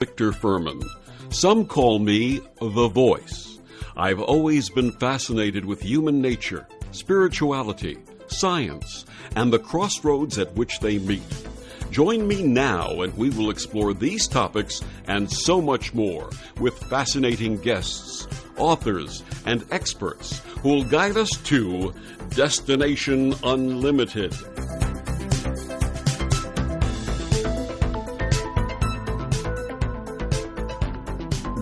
Victor Furman. Some call me the Voice. I've always been fascinated with human nature, spirituality, science, and the crossroads at which they meet. Join me now and we will explore these topics and so much more with fascinating guests, authors, and experts who will guide us to Destination Unlimited.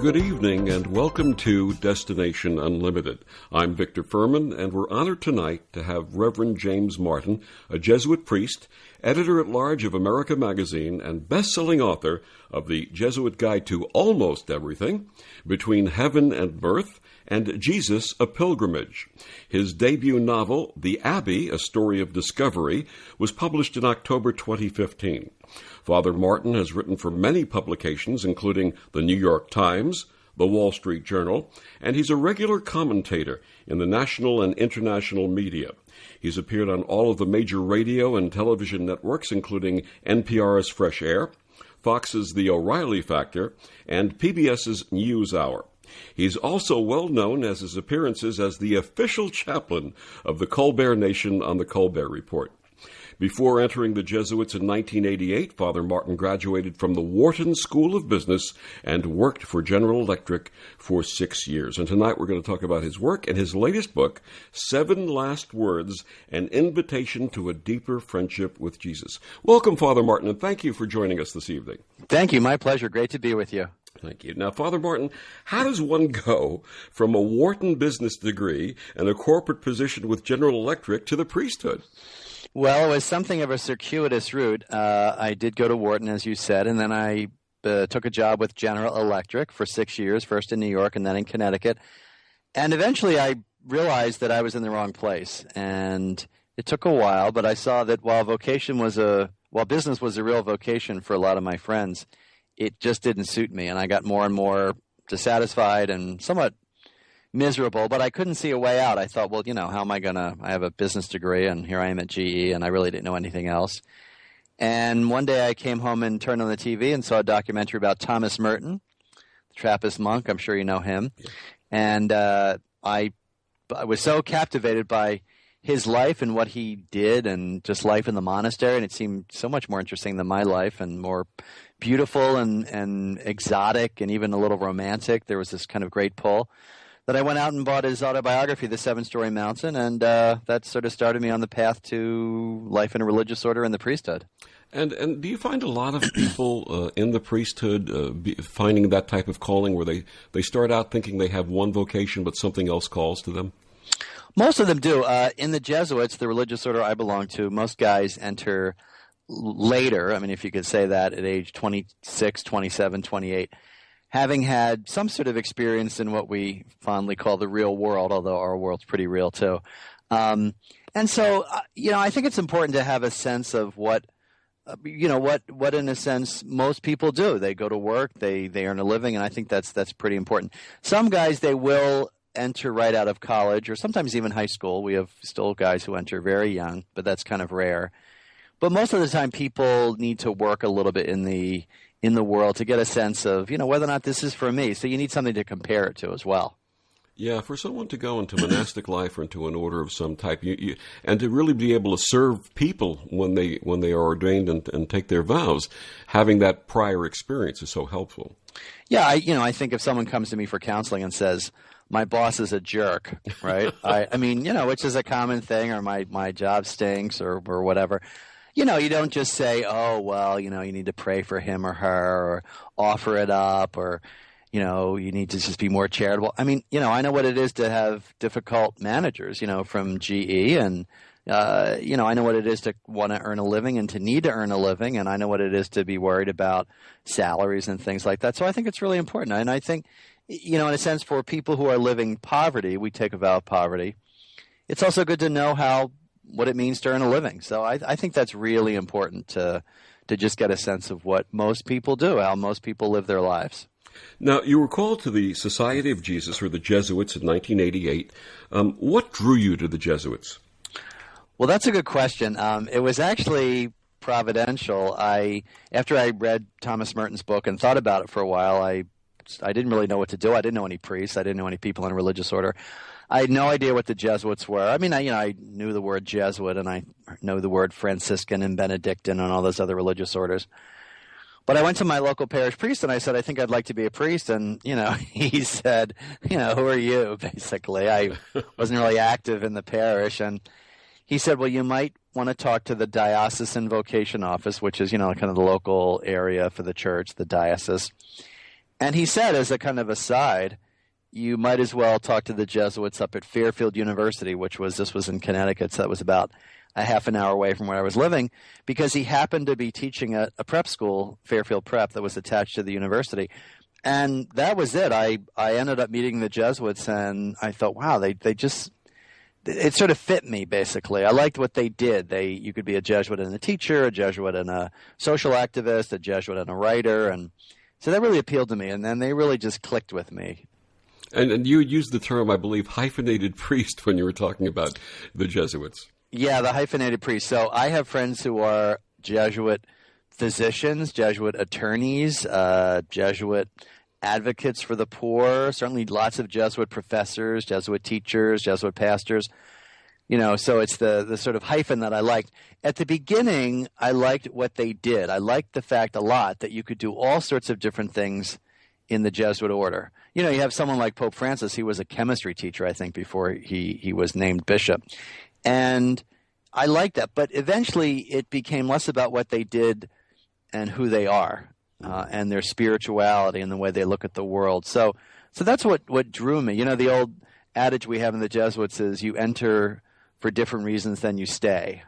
Good evening and welcome to Destination Unlimited. I'm Victor Furman, and we're honored tonight to have Reverend James Martin, a Jesuit priest, editor-at-large of America Magazine, and best-selling author of the Jesuit Guide to Almost Everything, Between Heaven and Mirth, and Jesus, a Pilgrimage. His debut novel, The Abbey, A Story of Discovery, was published in October 2015. Father Martin has written for many publications, including the New York Times, the Wall Street Journal, and he's a regular commentator in the national and international media. He's appeared on all of the major radio and television networks, including NPR's Fresh Air, Fox's The O'Reilly Factor, and PBS's NewsHour. He's also well known as his appearances as the official chaplain of the Colbert Nation on the Colbert Report. Before entering the Jesuits in 1988, Father Martin graduated from the Wharton School of Business and worked for General Electric for 6 years. And tonight we're going to talk about his work and his latest book, 7 Last Words, An Invitation to a Deeper Friendship with Jesus. Welcome, Father Martin, and thank you for joining us this evening. Thank you. My pleasure. Great to be with you. Thank you. Now, Father Martin, how does one go from a Wharton business degree and a corporate position with General Electric to the priesthood? Well, it was something of a circuitous route. I did go to Wharton, as you said, and then I took a job with General Electric for 6 years, first in New York and then in Connecticut. And eventually I realized that I was in the wrong place. And it took a while, but I saw that while business was a real vocation for a lot of my friends, it just didn't suit me. And I got more and more dissatisfied and somewhat miserable, but I couldn't see a way out. I thought, well, how am I I have a business degree and here I am at GE and I really didn't know anything else. And one day I came home and turned on the TV and saw a documentary about Thomas Merton, the Trappist monk. I'm sure you know him. Yeah. And I was so captivated by his life and what he did and just life in the monastery, and it seemed so much more interesting than my life and more beautiful and exotic and even a little romantic. There was this kind of great pull that I went out and bought his autobiography, The Seven-Story Mountain, and that sort of started me on the path to life in a religious order and the priesthood. And do you find a lot of people in the priesthood finding that type of calling where they start out thinking they have one vocation but something else calls to them? Most of them do. In the Jesuits, the religious order I belong to, most guys enter later, I mean, if you could say that, at age 26, 27, 28, having had some sort of experience in what we fondly call the real world, although our world's pretty real too. And so, I think it's important to have a sense of what in a sense most people do. They go to work, they earn a living, and I think that's pretty important. Some guys, they will enter right out of college or sometimes even high school. We have still guys who enter very young, but that's kind of rare. But most of the time people need to work a little bit in the world to get a sense of, whether or not this is for me. So you need something to compare it to as well. Yeah, for someone to go into monastic life or into an order of some type, and to really be able to serve people when they are ordained and take their vows, having that prior experience is so helpful. Yeah, I think if someone comes to me for counseling and says, my boss is a jerk, right? I mean, which is a common thing, or my job stinks or whatever. You don't just say, oh, well, you need to pray for him or her or offer it up or, you need to just be more charitable. I mean, I know what it is to have difficult managers, from GE and, I know what it is to want to earn a living and to need to earn a living. And I know what it is to be worried about salaries and things like that. So I think it's really important. And I think, in a sense, for people who are living poverty, we take a vow of poverty. It's also good to know what it means to earn a living. So I think that's really important to just get a sense of what most people do, how most people live their lives. Now, you were called to the Society of Jesus, or the Jesuits, in 1988. What drew you to the Jesuits? Well, that's a good question. It was actually providential. After I read Thomas Merton's book and thought about it for a while, I didn't really know what to do. I didn't know any priests. I didn't know any people in a religious order. I had no idea what the Jesuits were. I mean, I knew the word Jesuit, and I know the word Franciscan and Benedictine and all those other religious orders. But I went to my local parish priest and I said, I think I'd like to be a priest. And, he said, who are you, basically? I wasn't really active in the parish. And he said, well, you might want to talk to the diocesan vocation office, which is, kind of the local area for the church, the diocese. And he said, as a kind of aside, you might as well talk to the Jesuits up at Fairfield University, this was in Connecticut, so that was about a half an hour away from where I was living, because he happened to be teaching at a prep school, Fairfield Prep, that was attached to the university. And that was it. I ended up meeting the Jesuits, and I thought, wow, it sort of fit me, basically. I liked what they did. You could be a Jesuit and a teacher, a Jesuit and a social activist, a Jesuit and a writer, and so that really appealed to me, and then they really just clicked with me. And you used the term, I believe, hyphenated priest when you were talking about the Jesuits. Yeah, the hyphenated priest. So I have friends who are Jesuit physicians, Jesuit attorneys, Jesuit advocates for the poor, certainly lots of Jesuit professors, Jesuit teachers, Jesuit pastors. So it's the sort of hyphen that I liked. At the beginning, I liked what they did. I liked the fact a lot that you could do all sorts of different things in the Jesuit order. You have someone like Pope Francis. He was a chemistry teacher, I think, before he was named bishop. And I liked that. But eventually it became less about what they did and who they are and their spirituality and the way they look at the world. So that's what drew me. The old adage we have in the Jesuits is you enter for different reasons than you stay.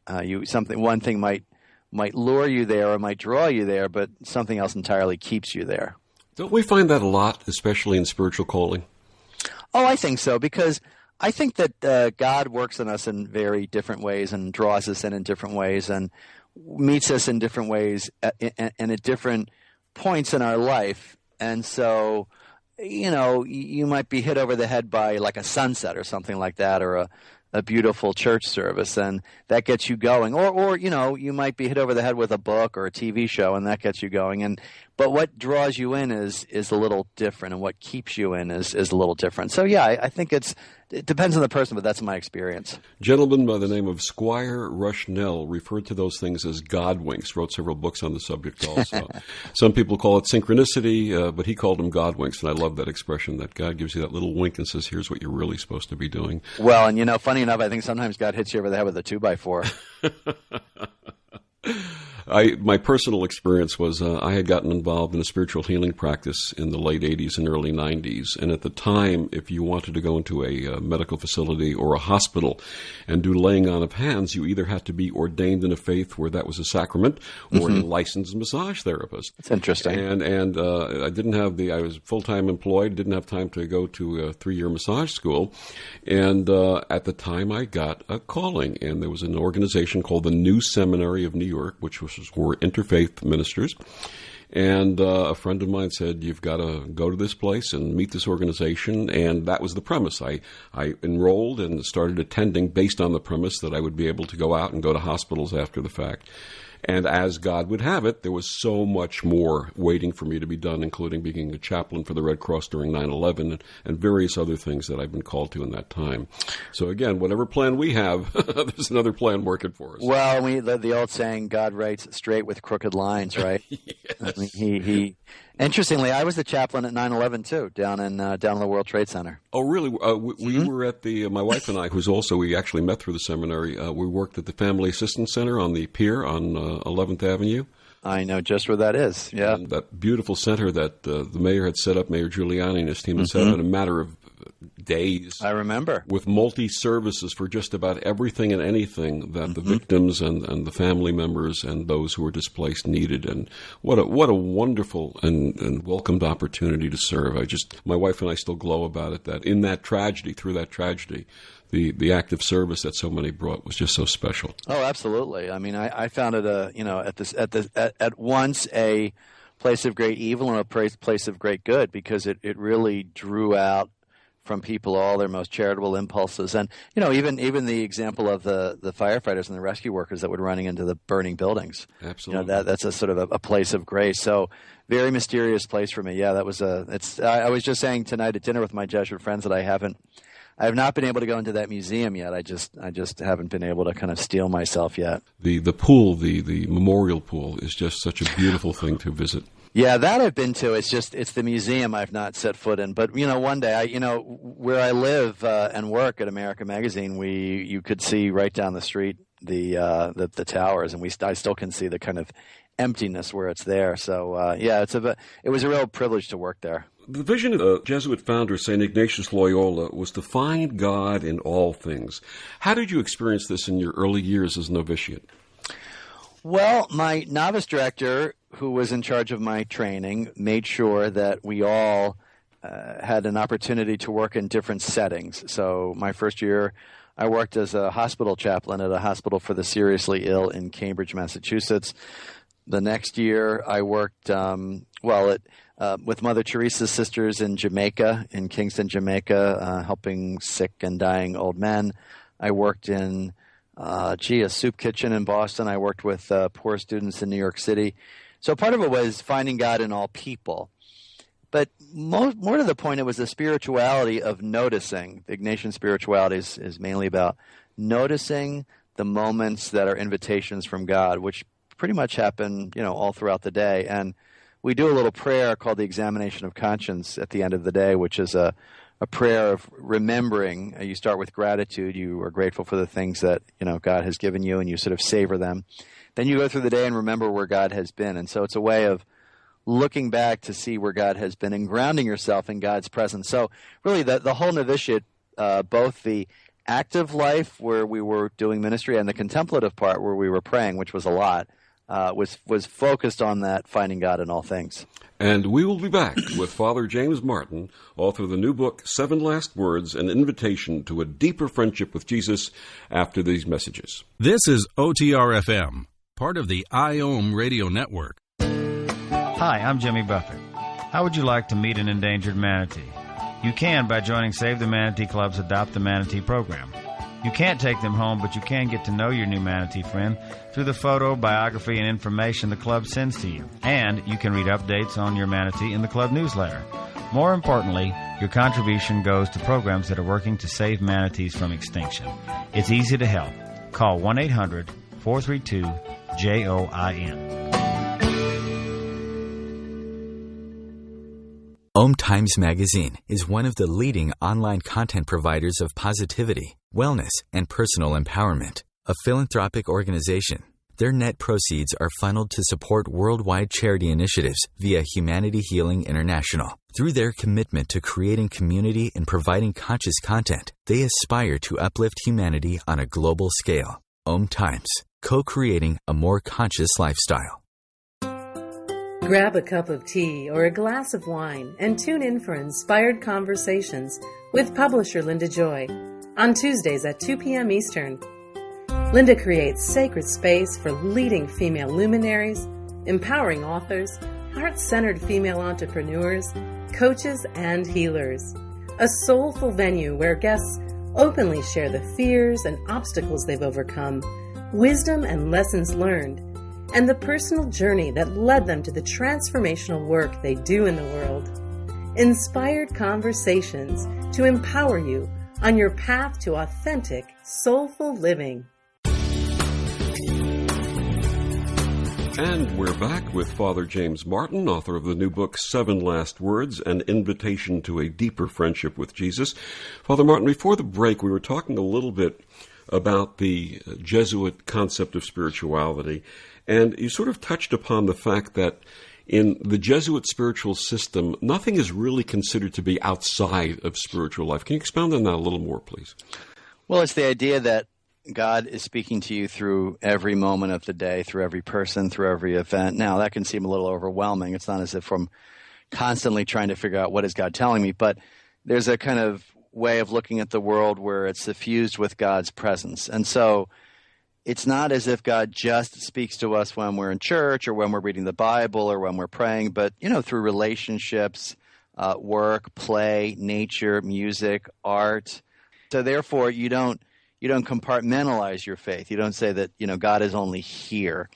One thing might lure you there or might draw you there, but something else entirely keeps you there. Don't we find that a lot, especially in spiritual calling? Oh, I think so, because I think that God works in us in very different ways and draws us in different ways and meets us in different ways and at different points in our life. And so, you might be hit over the head by like a sunset or something like that, or a beautiful church service, and that gets you going. Or you might be hit over the head with a book or a TV show, and that gets you going. But what draws you in is a little different, and what keeps you in is a little different. So yeah, I think it depends on the person, but that's my experience. Gentleman by the name of Squire Rushnell referred to those things as God winks, wrote several books on the subject also. Some people call it synchronicity, but he called them God winks, and I love that expression, that God gives you that little wink and says, here's what you're really supposed to be doing. Well, and funny enough, I think sometimes God hits you over the head with a 2x4. My personal experience was I had gotten involved in a spiritual healing practice in the late 80s and early 90s. And at the time, if you wanted to go into a medical facility or a hospital and do laying on of hands, you either had to be ordained in a faith where that was a sacrament or a licensed massage therapist. That's interesting. And I was full-time employed, didn't have time to go to a 3-year massage school. And at the time, I got a calling. And there was an organization called the New Seminary of New York, which was for interfaith ministers. And a friend of mine said, you've got to go to this place and meet this organization. And that was the premise. I enrolled and started attending based on the premise that I would be able to go out and go to hospitals after the fact. And as God would have it, there was so much more waiting for me to be done, including being a chaplain for the Red Cross during 9/11 and various other things that I've been called to in that time. So again, whatever plan we have, there's another plan working for us. Well, the old saying, God writes straight with crooked lines, right? Yes. I mean, he interestingly, I was the chaplain at 9/11 too, down in the World Trade Center. Oh, really? We were at my wife and I, we actually met through the seminary. We worked at the Family Assistance Center on the pier on 11th Avenue. I know just where that is. Yeah, and that beautiful center that the mayor had set up, Mayor Giuliani and his team had set up in a matter of days. I remember. With multi-services for just about everything and anything that the victims and the family members and those who were displaced needed. And what a wonderful and welcomed opportunity to serve. My wife and I still glow about it, that in that tragedy, through that tragedy, the act of service that so many brought was just so special. Oh, absolutely. I mean, I found it at once a place of great evil and a place of great good, because it really drew out from people all their most charitable impulses. And, you know, even the example of the firefighters and the rescue workers that were running into the burning buildings. Absolutely. You know, that's a sort of a place of grace. So very mysterious place for me. Yeah, that was I was just saying tonight at dinner with my Jesuit friends that I have not been able to go into that museum yet. I just haven't been able to kind of steel myself yet. The pool, the memorial pool, is just such a beautiful thing to visit. Yeah, that I've been to. It's the museum I've not set foot in. But, you know, one day, where I live and work at America Magazine, you could see right down the street the towers, and I still can see the kind of emptiness where it's there. So, it was a real privilege to work there. The vision of the Jesuit founder, St. Ignatius Loyola, was to find God in all things. How did you experience this in your early years as novitiate? Well, my novice director, who was in charge of my training, made sure that we all had an opportunity to work in different settings. So my first year, I worked as a hospital chaplain at a hospital for the seriously ill in Cambridge, Massachusetts. The next year, I worked with Mother Teresa's sisters in Jamaica, in Kingston, Jamaica, helping sick and dying old men. I worked in a soup kitchen in Boston. I worked with poor students in New York City. So part of it was finding God in all people. But more to the point, it was the spirituality of noticing. The Ignatian spirituality is mainly about noticing the moments that are invitations from God, which pretty much happen, all throughout the day. And we do a little prayer called the Examination of Conscience at the end of the day, which is a prayer of remembering. You start with gratitude. You are grateful for the things that, God has given you, and you sort of savor them. Then you go through the day and remember where God has been. And so it's a way of looking back to see where God has been and grounding yourself in God's presence. So really the whole novitiate, both the active life where we were doing ministry and the contemplative part where we were praying, which was a lot, was focused on that, finding God in all things. And we will be back with Father James Martin, author of the new book, 7 Last Words, An Invitation to a Deeper Friendship with Jesus, after these messages. This is OTR-FM, part of the IOM Radio Network. Hi, I'm Jimmy Buffett. How would you like to meet an endangered manatee? You can by joining Save the Manatee Club's Adopt the Manatee program. You can't take them home, but you can get to know your new manatee friend through the photo, biography, and information the club sends to you. And you can read updates on your manatee in the club newsletter. More importantly, your contribution goes to programs that are working to save manatees from extinction. It's easy to help. Call 1-800-432-JOIN. OmTimes Magazine is one of the leading online content providers of positivity, wellness, and personal empowerment. A philanthropic organization, their net proceeds are funneled to support worldwide charity initiatives via Humanity Healing International. Through their commitment to creating community and providing conscious content, they aspire to uplift humanity on a global scale. OmTimes, co-creating a more conscious lifestyle. Grab a cup of tea or a glass of wine and tune in for Inspired Conversations with publisher Linda Joy on Tuesdays at 2 p.m. Eastern. Linda creates sacred space for leading female luminaries, empowering authors, heart-centered female entrepreneurs, coaches, and healers. A soulful venue where guests openly share the fears and obstacles they've overcome, wisdom and lessons learned, and the personal journey that led them to the transformational work they do in the world. Inspired Conversations to empower you on your path to authentic, soulful living. And we're back with Father James Martin, author of the new book, 7 Last Words, An Invitation to a Deeper Friendship with Jesus. Father Martin, before the break, we were talking a little bit about the Jesuit concept of spirituality, and you sort of touched upon the fact that in the Jesuit spiritual system, nothing is really considered to be outside of spiritual life. Can you expound on that a little more, please? Well, it's the idea that God is speaking to you through every moment of the day, through every person, through every event. Now, that can seem a little overwhelming. It's not as if I'm constantly trying to figure out what is God telling me, but there's a kind of way of looking at the world where it's suffused with God's presence. And so it's not as if God just speaks to us when we're in church or when we're reading the Bible or when we're praying, but, through relationships, work, play, nature, music, art. So therefore, you don't compartmentalize your faith. You don't say that, God is only here.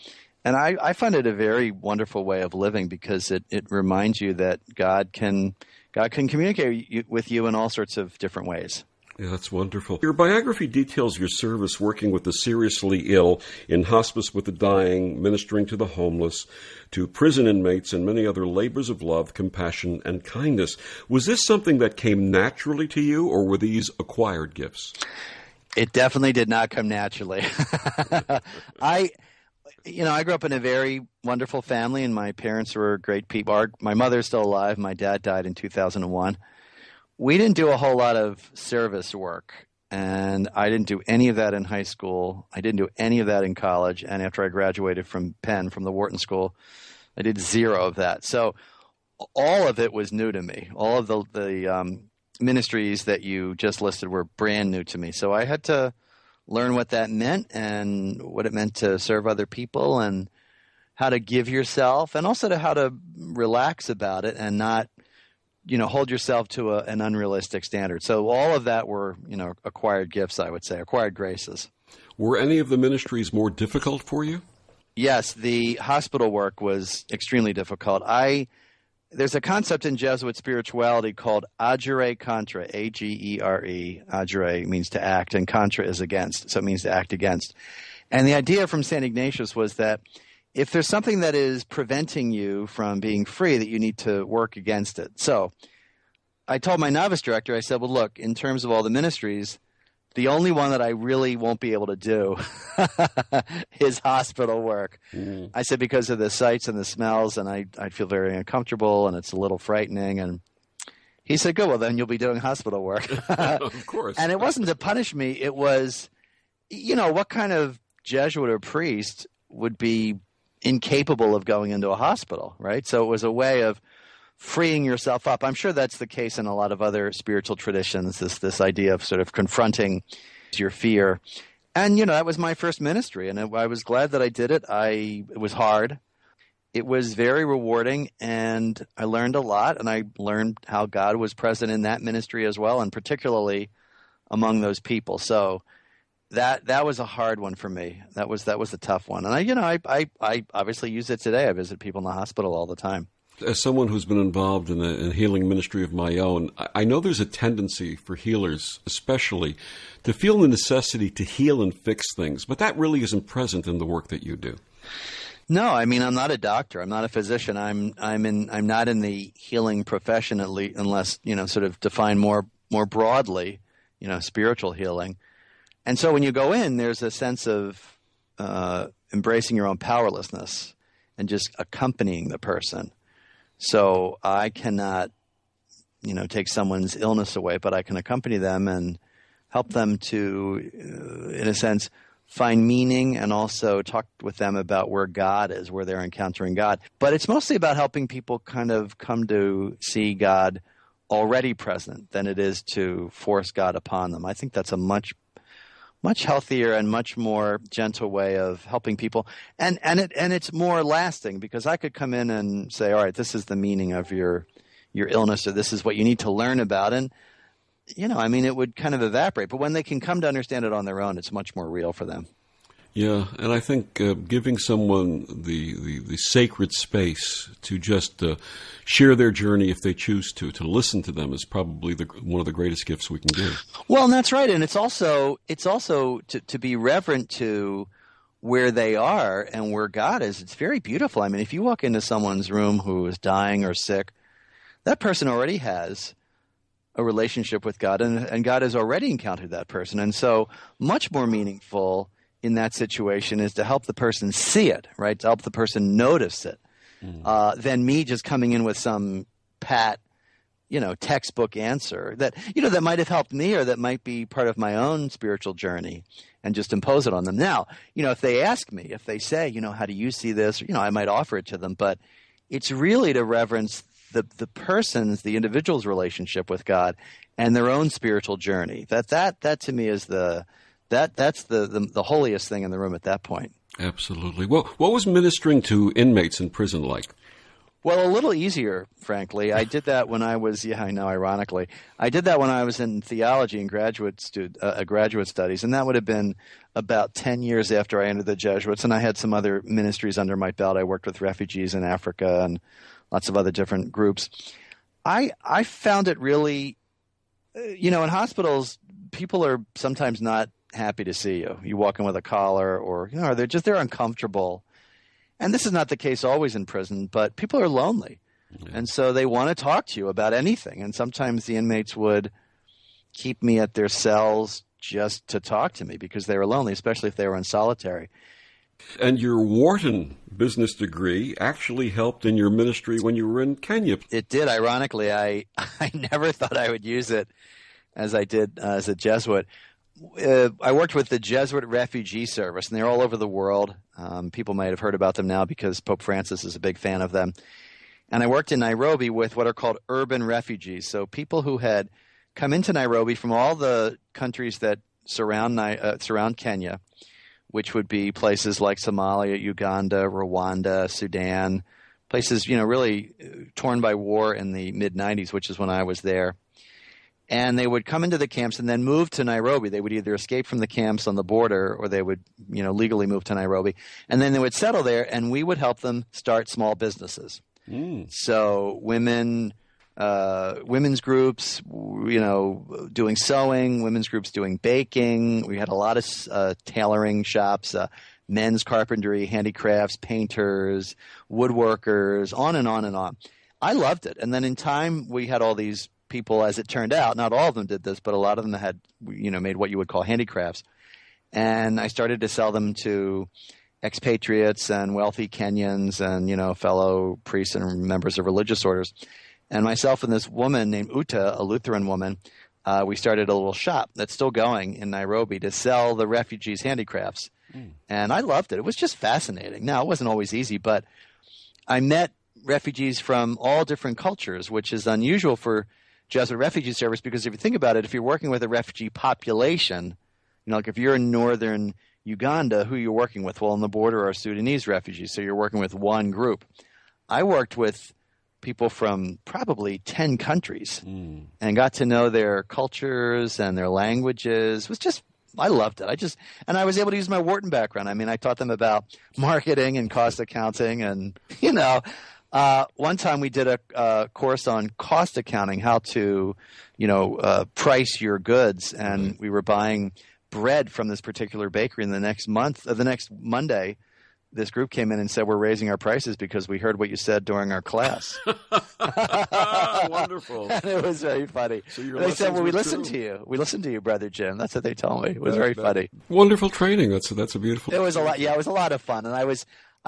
And I find it a very wonderful way of living because it reminds you that God can communicate with you in all sorts of different ways. Yeah, that's wonderful. Your biography details your service working with the seriously ill, in hospice with the dying, ministering to the homeless, to prison inmates, and many other labors of love, compassion, and kindness. Was this something that came naturally to you, or were these acquired gifts? It definitely did not come naturally. I grew up in a very wonderful family, and my parents were great people. My mother's still alive. My dad died in 2001. We didn't do a whole lot of service work, and I didn't do any of that in high school. I didn't do any of that in college, and after I graduated from Penn, from the Wharton School, I did zero of that. So all of it was new to me. All of the ministries that you just listed were brand new to me. So I had to learn what that meant and what it meant to serve other people and how to give yourself, and also how to relax about it and not hold yourself to an unrealistic standard. So all of that were, acquired gifts, I would say, acquired graces. Were any of the ministries more difficult for you? Yes, the hospital work was extremely difficult. There's a concept in Jesuit spirituality called agere contra, A-G-E-R-E. Agere means to act, and contra is against, so it means to act against. And the idea from St. Ignatius was that if there's something that is preventing you from being free, that you need to work against it. So I told my novice director, I said, well, look, in terms of all the ministries, the only one that I really won't be able to do is hospital work. Mm-hmm. I said, because of the sights and the smells, and I'd feel very uncomfortable, and it's a little frightening. And he said, good, well, then you'll be doing hospital work. Of course. And it wasn't to punish me. It was, what kind of Jesuit or priest would be incapable of going into a hospital, right? So it was a way of freeing yourself up. I'm sure that's the case in a lot of other spiritual traditions, this idea of sort of confronting your fear. And, that was my first ministry, and I was glad that I did it. It was hard. It was very rewarding, and I learned a lot, and I learned how God was present in that ministry as well, and particularly among those people. So that was a hard one for me. That was a tough one. And I obviously use it today. I visit people in the hospital all the time. As someone who's been involved in a healing ministry of my own, I know there's a tendency for healers especially to feel the necessity to heal and fix things, but that really isn't present in the work that you do. No, I mean, I'm not a doctor. I'm not a physician. I'm not in the healing profession, at least, unless, sort of defined more broadly, spiritual healing. And so when you go in, there's a sense of embracing your own powerlessness and just accompanying the person. So I cannot, take someone's illness away, but I can accompany them and help them to, in a sense, find meaning, and also talk with them about where God is, where they're encountering God. But it's mostly about helping people kind of come to see God already present than it is to force God upon them. I think that's a much healthier and much more gentle way of helping people. And it's more lasting, because I could come in and say, all right, this is the meaning of your illness, or this is what you need to learn about. And, it would kind of evaporate. But when they can come to understand it on their own, it's much more real for them. Yeah, and I think giving someone the sacred space to just share their journey if they choose to listen to them is probably one of the greatest gifts we can give. Well, and that's right, and it's also to be reverent to where they are and where God is. It's very beautiful. I mean, if you walk into someone's room who is dying or sick, that person already has a relationship with God, and God has already encountered that person, and so much more meaningful in that situation is to help the person see it, right? To help the person notice it, than me just coming in with some pat, textbook answer that, that might have helped me, or that might be part of my own spiritual journey, and just impose it on them. Now, if they ask me, if they say, how do you see this? I might offer it to them, but it's really to reverence the person's, the individual's relationship with God and their own spiritual journey. That to me is that's the holiest thing in the room at that point. Absolutely. Well, what was ministering to inmates in prison like? Well, a little easier, frankly. I did that when I was, ironically. I did that when I was in theology and graduate studies, and that would have been about 10 years after I entered the Jesuits, and I had some other ministries under my belt. I worked with refugees in Africa and lots of other different groups. I found it really, in hospitals, people are sometimes not happy to see you. You walk in with a collar or, they're uncomfortable. And this is not the case always in prison, but people are lonely. Yeah. And so they want to talk to you about anything. And sometimes the inmates would keep me at their cells just to talk to me because they were lonely, especially if they were in solitary. And your Wharton business degree actually helped in your ministry when you were in Kenya. It did. Ironically, I never thought I would use it as I did as a Jesuit. I worked with the Jesuit Refugee Service, and they're all over the world. People might have heard about them now because Pope Francis is a big fan of them. And I worked in Nairobi with what are called urban refugees, so people who had come into Nairobi from all the countries that surround Kenya, which would be places like Somalia, Uganda, Rwanda, Sudan, places really torn by war in the mid-'90s, which is when I was there. And they would come into the camps and then move to Nairobi. They would either escape from the camps on the border or they would, legally move to Nairobi. And then they would settle there and we would help them start small businesses. So women's groups, doing sewing, women's groups doing baking. We had a lot of tailoring shops, men's carpentry, handicrafts, painters, woodworkers, on and on and on. I loved it. And then in time we had all these people, as it turned out, not all of them did this, but a lot of them had, made what you would call handicrafts. And I started to sell them to expatriates and wealthy Kenyans and, fellow priests and members of religious orders. And myself and this woman named Uta, a Lutheran woman, we started a little shop that's still going in Nairobi to sell the refugees' handicrafts. And I loved it. It was just fascinating. Now, it wasn't always easy, but I met refugees from all different cultures, which is unusual for Jesuit Refugee Service, because if you think about it, if you're working with a refugee population, like if you're in northern Uganda, who you're working with? Well, on the border are Sudanese refugees, so you're working with one group. I worked with people from probably 10 countries and got to know their cultures and their languages. It was just, I loved it. And I was able to use my Wharton background. I mean, I taught them about marketing and cost accounting and, one time we did a course on cost accounting, how to, price your goods. And we were buying bread from this particular bakery. And the next Monday, this group came in and said, we're raising our prices because we heard what you said during our class. Wonderful. And it was very funny. So they said, well, we listened to you. We listened to you, Brother Jim. That's what they told me. It was very funny. Wonderful training. That's a beautiful. It was a lot. Yeah, it was a lot of fun. And I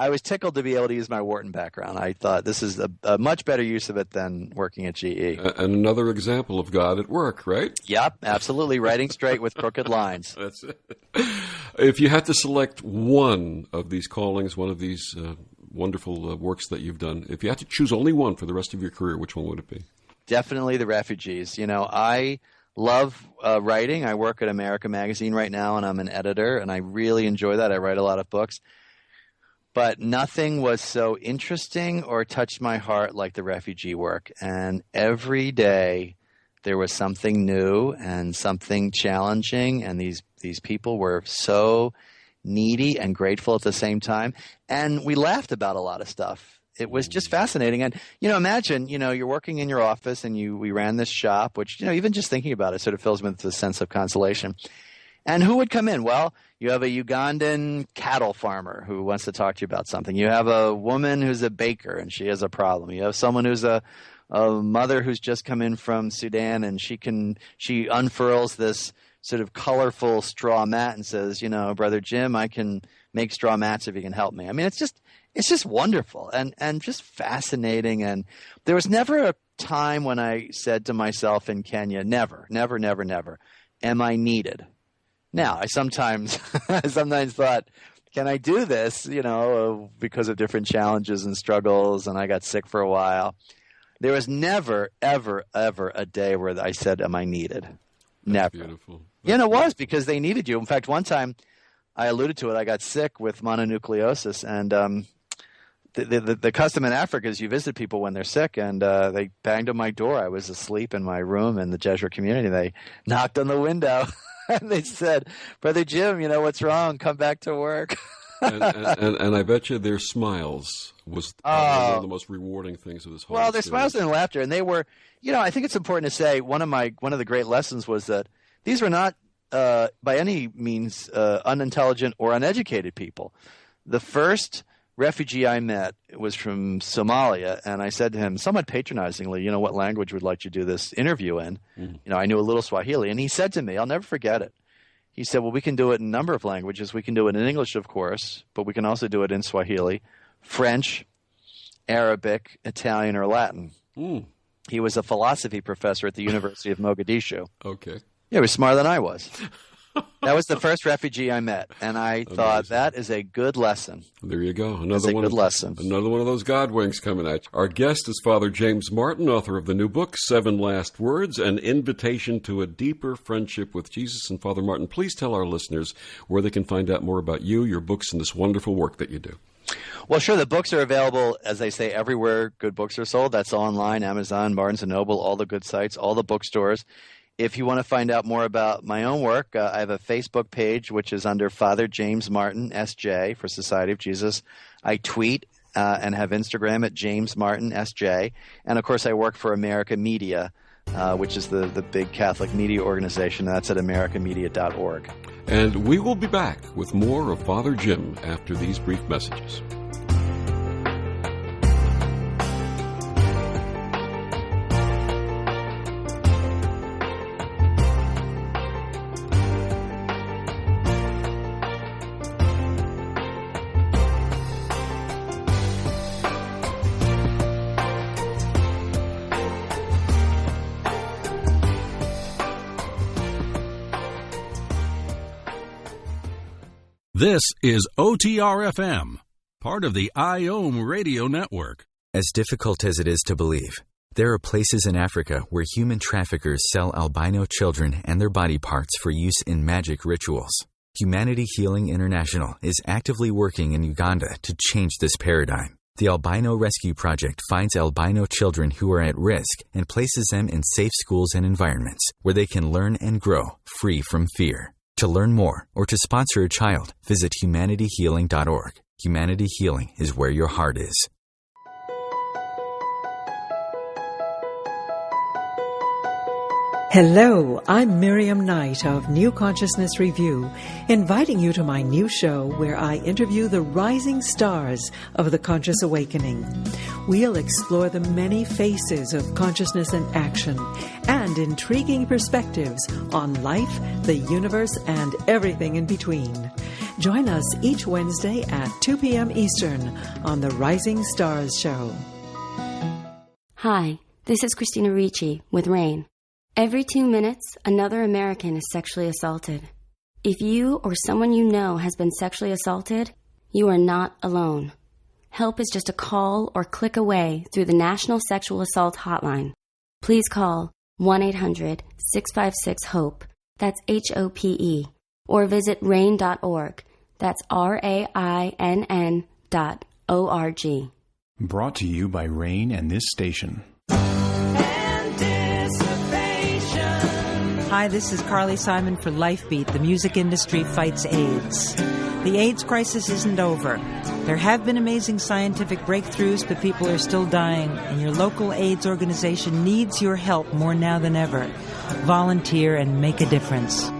was tickled to be able to use my Wharton background. I thought this is a much better use of it than working at GE. And another example of God at work, right? Yep, absolutely. Writing straight with crooked lines. That's it. If you had to select one of these callings, one of these wonderful works that you've done, if you had to choose only one for the rest of your career, which one would it be? Definitely the refugees. I love writing. I work at America Magazine right now, and I'm an editor, and I really enjoy that. I write a lot of books. But nothing was so interesting or touched my heart like the refugee work. And every day there was something new and something challenging, and these people were so needy and grateful at the same time. And we laughed about a lot of stuff. It was just fascinating. And, imagine, you're working in your office and we ran this shop, which, even just thinking about it sort of fills me with a sense of consolation. And who would come in? Well, you have a Ugandan cattle farmer who wants to talk to you about something. You have a woman who's a baker and she has a problem. You have someone who's a mother who's just come in from Sudan and she unfurls this sort of colorful straw mat and says, Brother Jim, I can make straw mats if you can help me. I mean, it's just wonderful and just fascinating. And there was never a time when I said to myself in Kenya, never, am I needed? Now, I sometimes thought, can I do this, because of different challenges and struggles, and I got sick for a while. There was never, ever, ever a day where I said, am I needed? Never. That's beautiful. It was because they needed you. In fact, one time I alluded to it. I got sick with mononucleosis, and the custom in Africa is you visit people when they're sick, and they banged on my door. I was asleep in my room in the Jesuit community. They knocked on the window, and they said, "Brother Jim, you know what's wrong? Come back to work." and I bet you their smiles was one of the most rewarding things of this whole their smiles and laughter. And they were, I think it's important to say one of the great lessons was that these were not by any means unintelligent or uneducated people. The first refugee I met was from Somalia, and I said to him somewhat patronizingly, what language would like you to do this interview in? I knew a little Swahili, and he said to me, I'll never forget it. He said, well, we can do it in a number of languages. We can do it in English, of course, but we can also do it in Swahili, French, Arabic, Italian, or Latin. He was a philosophy professor at the University of Mogadishu. Okay. Yeah, he was smarter than I was. That was the first refugee I met, and I thought that is a good lesson. There you go. Good lesson. Another one of those God winks coming at you. Our guest is Father James Martin, author of the new book, 7 Last Words, An Invitation to a Deeper Friendship with Jesus. And Father Martin, please tell our listeners where they can find out more about you, your books, and this wonderful work that you do. Well, sure. The books are available, as they say, everywhere good books are sold. That's online, Amazon, Barnes & Noble, all the good sites, all the bookstores. If you want to find out more about my own work, I have a Facebook page, which is under Father James Martin, S.J., for Society of Jesus. I tweet and have Instagram at James Martin, S.J. And, of course, I work for America Media, which is the big Catholic media organization. That's at americamedia.org. And we will be back with more of Father Jim after these brief messages. This is OTR-FM, part of the IOM Radio Network. As difficult as it is to believe, there are places in Africa where human traffickers sell albino children and their body parts for use in magic rituals. Humanity Healing International is actively working in Uganda to change this paradigm. The Albino Rescue Project finds albino children who are at risk and places them in safe schools and environments where they can learn and grow free from fear. To learn more or to sponsor a child, visit humanityhealing.org. Humanity Healing is where your heart is. Hello, I'm Miriam Knight of New Consciousness Review, inviting you to my new show where I interview the rising stars of the conscious awakening. We'll explore the many faces of consciousness in action and intriguing perspectives on life, the universe, and everything in between. Join us each Wednesday at 2 p.m. Eastern on the Rising Stars Show. Hi, this is Christina Ricci with RAIN. Every 2 minutes, another American is sexually assaulted. If you or someone you know has been sexually assaulted, you are not alone. Help is just a call or click away through the National Sexual Assault Hotline. Please call 1-800-656-HOPE, that's HOPE, or visit RAIN.org, that's RAINN.org. Brought to you by RAIN and this station. Hi, this is Carly Simon for Lifebeat. The music industry fights AIDS. The AIDS crisis isn't over. There have been amazing scientific breakthroughs, but people are still dying, and your local AIDS organization needs your help more now than ever. Volunteer and make a difference.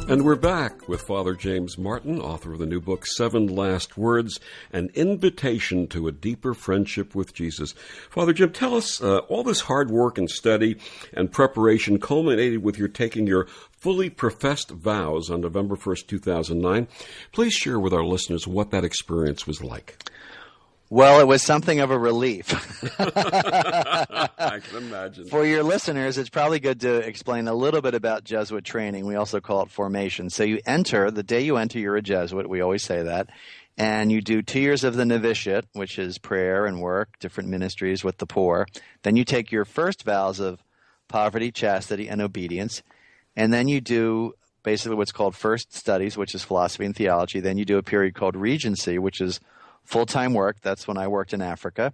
And we're back with Father James Martin, author of the new book, 7 Last Words, An Invitation to a Deeper Friendship with Jesus. Father Jim, tell us, all this hard work and study and preparation culminated with your taking your fully professed vows on November 1st, 2009. Please share with our listeners what that experience was like. Well, it was something of a relief. I can imagine. For your listeners, it's probably good to explain a little bit about Jesuit training. We also call it formation. So you enter, the day you enter, you're a Jesuit. We always say that. And you do 2 years of the novitiate, which is prayer and work, different ministries with the poor. Then you take your first vows of poverty, chastity, and obedience. And then you do basically what's called first studies, which is philosophy and theology. Then you do a period called regency, which is full-time work. That's when I worked in Africa.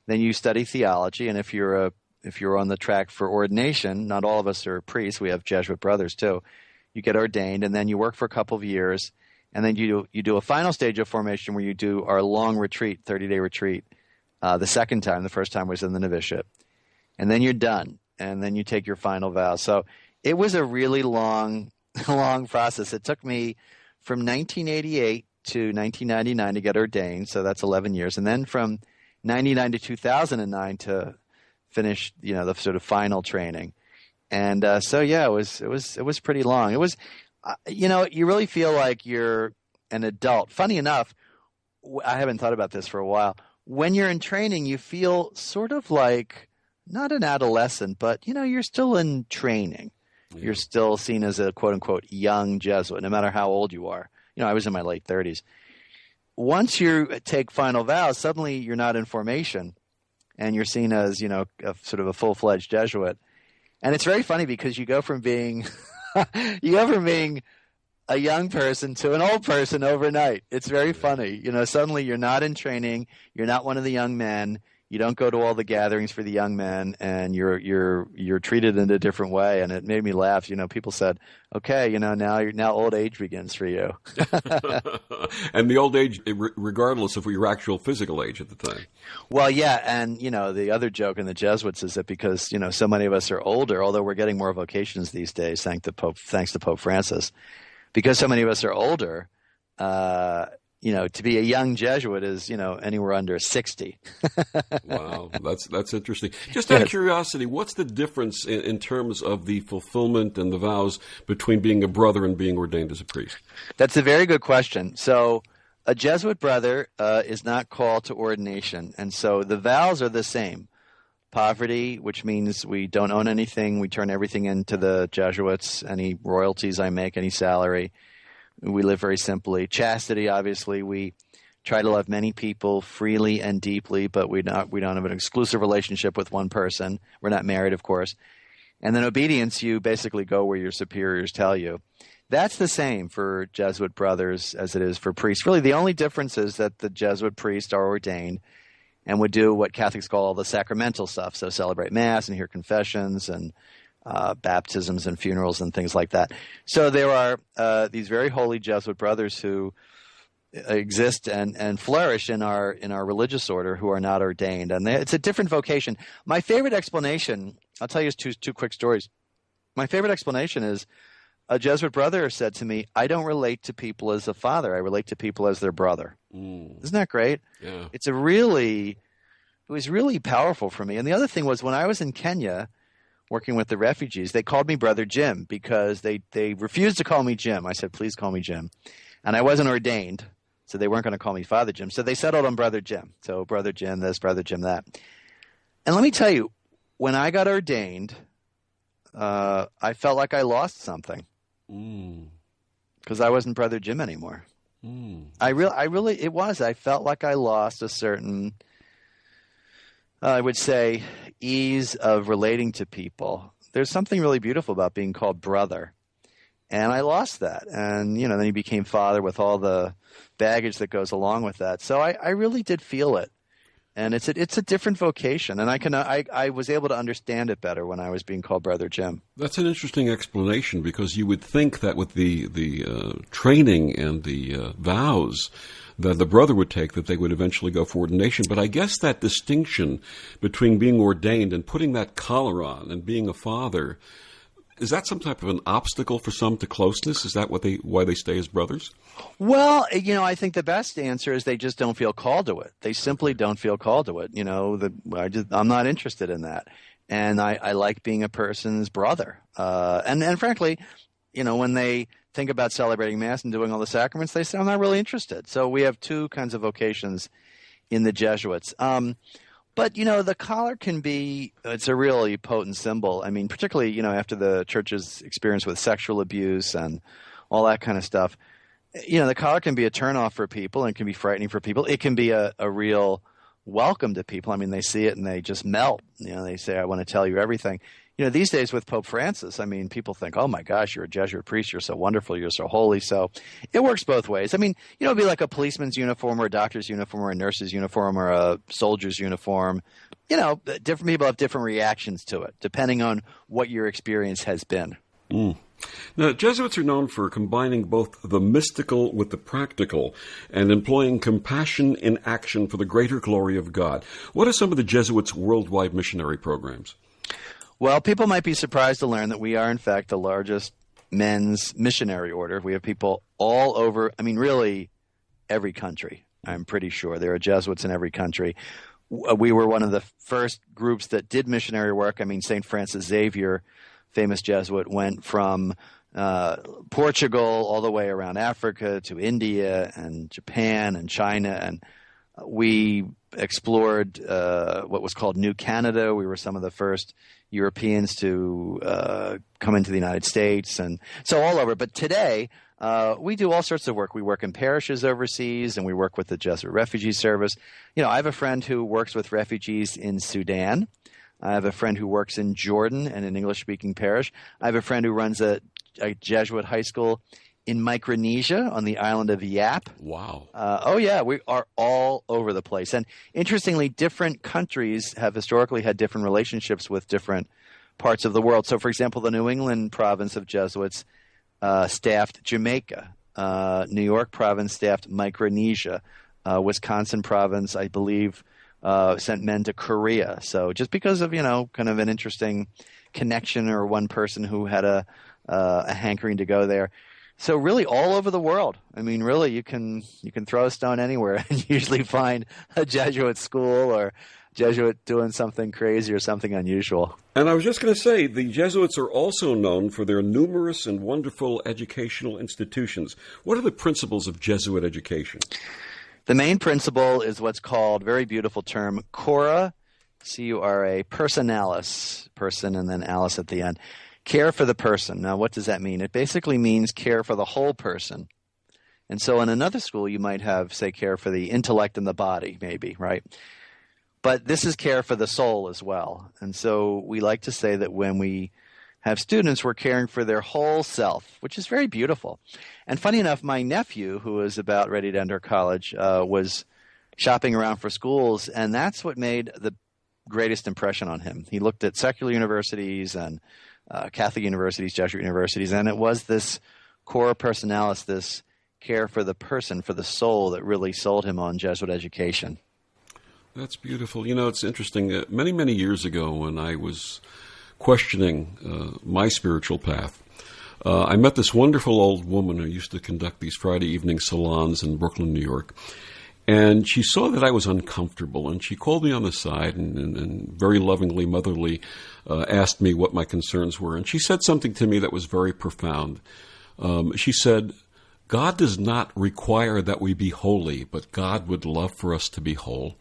Then you study theology, and if you're on the track for ordination, not all of us are priests. We have Jesuit brothers too. You get ordained, and then you work for a couple of years, and then you do a final stage of formation where you do our long retreat, 30-day retreat. The second time, the first time was in the novitiate, and then you're done, and then you take your final vow. So it was a really long process. It took me from 1988 to 1999 to get ordained, so that's 11 years, and then from 99 to 2009 to finish, the sort of final training. And so yeah, it was pretty long. It was, you really feel like you're an adult. Funny enough, I haven't thought about this for a while. When you're in training, you feel sort of like not an adolescent, but you're still in training. Yeah. You're still seen as a quote unquote young Jesuit, no matter how old you are. I was in my late 30s. Once you take final vows, suddenly you're not in formation, and you're seen as, sort of a full-fledged Jesuit. And it's very funny because you go from being a young person to an old person overnight. It's very funny. Suddenly you're not in training. You're not one of the young men. You don't go to all the gatherings for the young men, and you're treated in a different way. And it made me laugh. People said, "Okay, now old age begins for you." And the old age, regardless of your actual physical age at the time. Well, yeah, and the other joke in the Jesuits is that because so many of us are older, although we're getting more vocations these days, thanks to Pope Francis, because so many of us are older. To be a young Jesuit is, anywhere under 60. Wow, that's interesting. Just out of curiosity, what's the difference in terms of the fulfillment and the vows between being a brother and being ordained as a priest? That's a very good question. So a Jesuit brother is not called to ordination, and so the vows are the same. Poverty, which means we don't own anything. We turn everything into the Jesuits, any royalties I make, any salary. We live very simply. Chastity, obviously, we try to love many people freely and deeply, but we don't have an exclusive relationship with one person. We're not married, of course. And then obedience, you basically go where your superiors tell you. That's the same for Jesuit brothers as it is for priests. Really, the only difference is that the Jesuit priests are ordained and would do what Catholics call all the sacramental stuff, so celebrate Mass and hear confessions and baptisms and funerals and things like that. So there are these very holy Jesuit brothers who exist and flourish in our religious order who are not ordained, and it's a different vocation. My favorite explanation, I'll tell you two quick stories. My favorite explanation is a Jesuit brother said to me, "I don't relate to people as a father. I relate to people as their brother." Isn't that great? Yeah. It was really powerful for me. And the other thing was when I was in Kenya working with the refugees, they called me Brother Jim because they refused to call me Jim. I said, "Please call me Jim." And I wasn't ordained, so they weren't going to call me Father Jim. So they settled on Brother Jim. So Brother Jim this, Brother Jim that. And let me tell you, when I got ordained, I felt like I lost something because I wasn't Brother Jim anymore. I felt like I lost a certain, I would say, ease of relating to people. There's something really beautiful about being called brother. And I lost that. And, then he became father with all the baggage that goes along with that. So I really did feel it. And it's a different vocation. And I was able to understand it better when I was being called Brother Jim. That's an interesting explanation because you would think that with the training and the vows that the brother would take, that they would eventually go for ordination. But I guess that distinction between being ordained and putting that collar on and being a father, is that some type of an obstacle for some to closeness? Is that why they stay as brothers? Well, I think the best answer is they just don't feel called to it. They simply don't feel called to it. I'm not interested in that. And I like being a person's brother. And frankly, when they think about celebrating Mass and doing all the sacraments, they say, "I'm not really interested." So we have two kinds of vocations in the Jesuits. But, the collar it's a really potent symbol. I mean, particularly, after the church's experience with sexual abuse and all that kind of stuff, the collar can be a turnoff for people and it can be frightening for people. It can be a real welcome to people. I mean, they see it and they just melt. They say, "I want to tell you everything." these days with Pope Francis, I mean, people think, oh my gosh, you're a Jesuit priest, you're so wonderful, you're so holy. So it works both ways. I mean, it'd be like a policeman's uniform or a doctor's uniform or a nurse's uniform or a soldier's uniform. Different people have different reactions to it, depending on what your experience has been. Now, Jesuits are known for combining both the mystical with the practical and employing compassion in action for the greater glory of God. What are some of the Jesuits' worldwide missionary programs? Well, people might be surprised to learn that we are, in fact, the largest men's missionary order. We have people all over, really every country, I'm pretty sure. There are Jesuits in every country. We were one of the first groups that did missionary work. St. Francis Xavier, famous Jesuit, went from Portugal all the way around Africa to India and Japan and China, and we explored what was called New Canada. We were some of the first Europeans to come into the United States, and so all over. But today, we do all sorts of work. We work in parishes overseas, and we work with the Jesuit Refugee Service. I have a friend who works with refugees in Sudan. I have a friend who works in Jordan and an English-speaking parish. I have a friend who runs a Jesuit high school in Micronesia on the island of Yap. Wow. We are all over the place. And interestingly, different countries have historically had different relationships with different parts of the world. So, for example, the New England province of Jesuits staffed Jamaica. New York province staffed Micronesia. Wisconsin province, I believe, sent men to Korea. So just because of, kind of an interesting connection or one person who had a hankering to go there. So really all over the world. Really you can throw a stone anywhere and usually find a Jesuit school or Jesuit doing something crazy or something unusual. And I was just going to say, the Jesuits are also known for their numerous and wonderful educational institutions. What are the principles of Jesuit education? The main principle is what's called, very beautiful term, cura, C-U-R-A, personalis, person and then alice at the end. Care for the person. Now, what does that mean? It basically means care for the whole person. And so in another school, you might have, say, care for the intellect and the body, maybe, right? But this is care for the soul as well. And so we like to say that when we have students, we're caring for their whole self, which is very beautiful. And funny enough, my nephew, who was about ready to enter college, was shopping around for schools, and that's what made the greatest impression on him. He looked at secular universities and Catholic universities, Jesuit universities, and it was this cura personalis, this care for the person, for the soul, that really sold him on Jesuit education. That's beautiful. It's interesting. Many, many years ago when I was questioning my spiritual path, I met this wonderful old woman who used to conduct these Friday evening salons in Brooklyn, New York. And she saw that I was uncomfortable, and she called me on the side and very lovingly, motherly, asked me what my concerns were. And she said something to me that was very profound. She said, God does not require that we be holy, but God would love for us to be whole.